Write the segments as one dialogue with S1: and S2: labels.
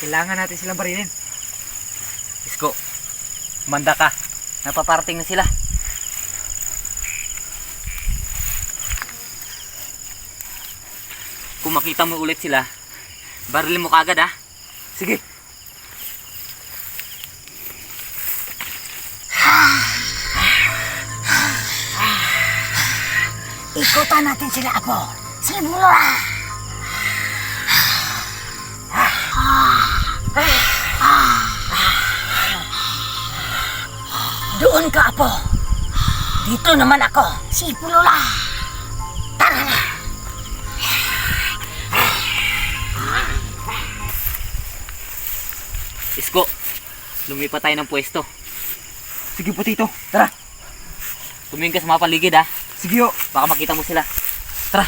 S1: Kailangan natin silang barilin.
S2: Isko, umanda ka. Napaparating na sila. Kung makita mo ulit sila, barilin mo kaagad ha.
S1: Sige.
S3: Ikutan natin sila, Apo. Simula! Doon ka, Apo. Dito naman ako, si Pulula. Tara na!
S2: Isko, lumipat tayo ng pwesto.
S1: Sige po, Tito. Tara.
S2: Tumingin ka sa mga paligid ha.
S1: Sige ho.
S2: Baka makita mo sila. Tara.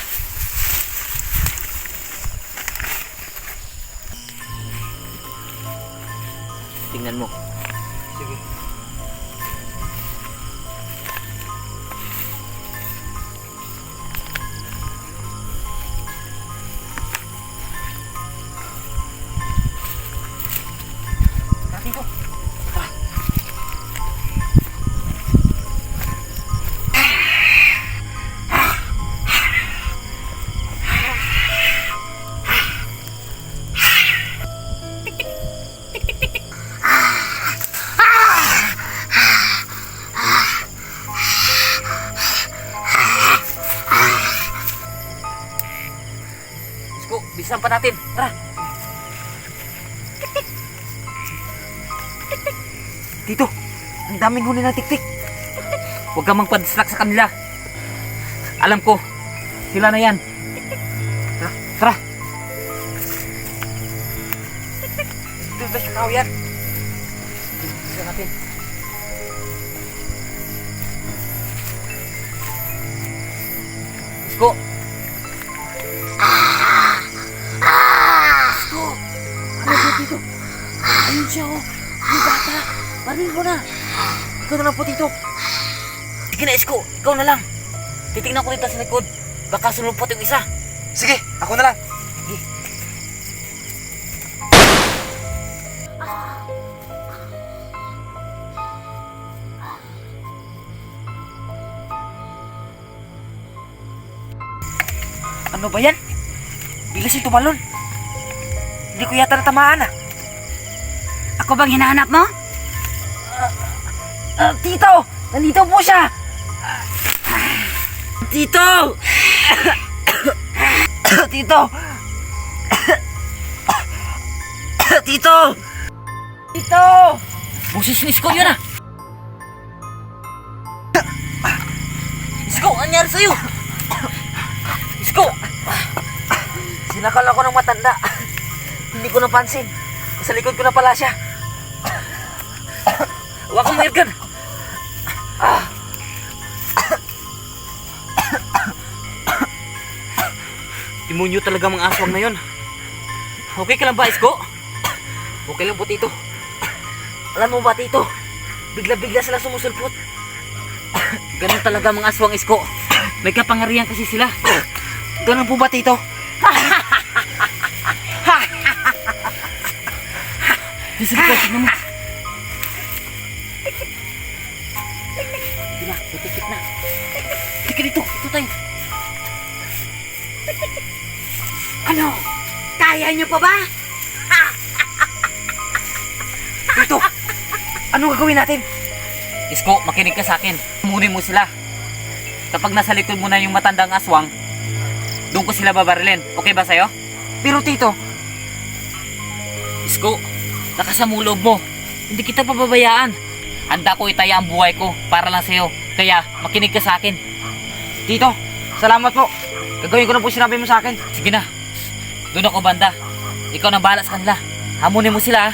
S2: Tingnan mo.
S1: Sige. Tara, Tito.
S2: Isko, bilisan pa natin. Tara.
S1: Tito, ang daming huni na tiktik.
S2: Huwag kang magpa-distract sa kanila. Alam ko, sila na yan.
S1: Tara.
S2: Tara.
S1: Dito ba siya kawiyan? Bisa natin.
S2: Isko,
S1: Ano ba dito? Ayun siya oh. Yung bata. Baril mo na. Ikaw na lang po, Tito.
S2: sige na Isko, ikaw na lang. Titignan ko dito sa likod. Baka sumulpot yung isa.
S1: Sige, ako na lang. Ano ba yan? Bilis yung tumalon. Hindi ko yata natamaan ah.
S3: Ako bang hinahanap mo?
S1: Tito! Nandito po siya! Tito! Tito! Tito! Tito!
S2: Boses ni Isko yun ah. Isko, ano nangyari sa'yo? Isko!
S1: Sinakal ako ng matanda. Hindi ko napansin. Sa likod ko na pala siya.
S2: Huwag kang mayroon. Demonyo talaga mga aswang na yun. Okay ka lang ba, Isko?
S1: Okay lang po, Tito. Alam mo ba, Tito? Bigla-bigla sila sumusulpot.
S2: Ganun talaga mga aswang, Isko. May kapangyarihan kasi sila.
S1: Ganun po ba, Tito?
S2: Di sa likod, tignan mo. Sige na, titik na. Tika dito, ito tayo.
S3: Ano? Kaya niyo pa ba?
S1: Tito! Anong gagawin natin?
S2: Isko, makinig ka sa akin. Munin mo sila. Kapag nasa likod mo na yung matandang aswang, doon ko sila babarilin. Okay ba sa'yo?
S1: Pero, Tito,
S2: Isko, nakasamulog mo. Hindi kita pababayaan. Handa ko itaya ang buhay ko para lang sa'yo. Kaya, makinig ka sa akin.
S1: Tito, salamat po. Gagawin ko na po sinabi mo sa akin.
S2: Sige na. Doon ako banda. Ikaw na bahala sa kanila. Hamunin mo sila ha.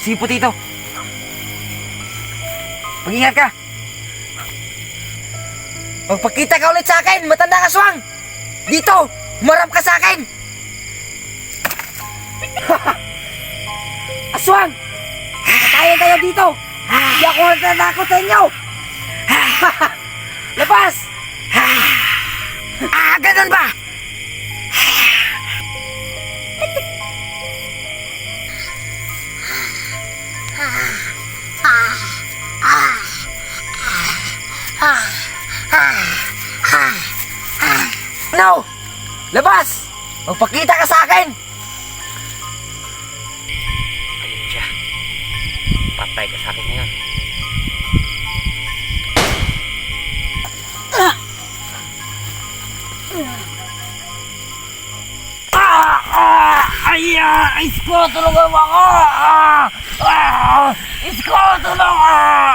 S1: Sige po, Tito. Mag-ingat ka. Magpakita ka ulit sa akin, matanda ka swang. Dito, humarap ka sa akin. Aswang! Katayan tayo dito. Hindi ako natatakot sa inyo. Labas!
S3: Ganun ba? Tignaw! Labas! Magpakita ka sa akin!
S2: Ayun siya. Patay ka sa akin ngayon.
S3: Isko, tulungan mo ako! Isko, tulungan!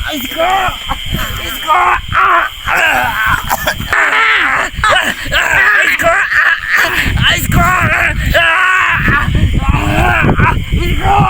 S3: Isko! Isko! Isko! Isko!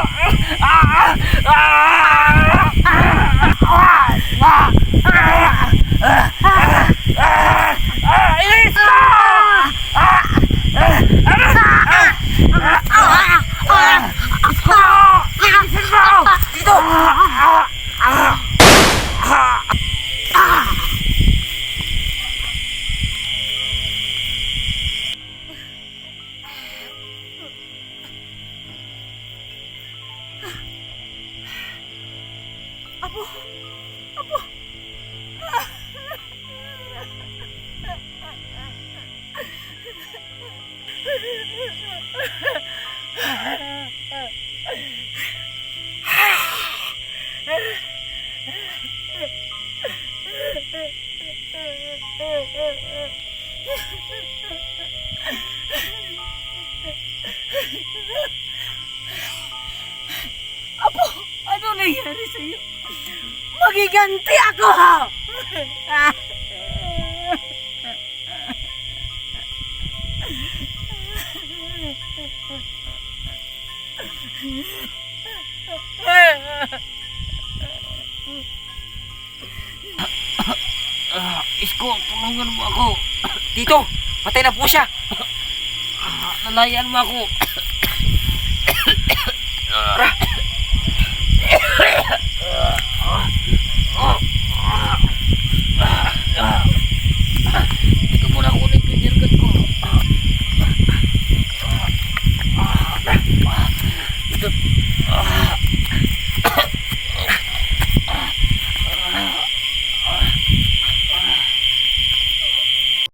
S1: Apo, ano nangyari sa'yo? Magiganti ako!
S2: Isko, tulungan mo ako. Tito, patay na po siya. Nalayan mo ako. Ito mo na kunin ko yung nirgan ko. Ito,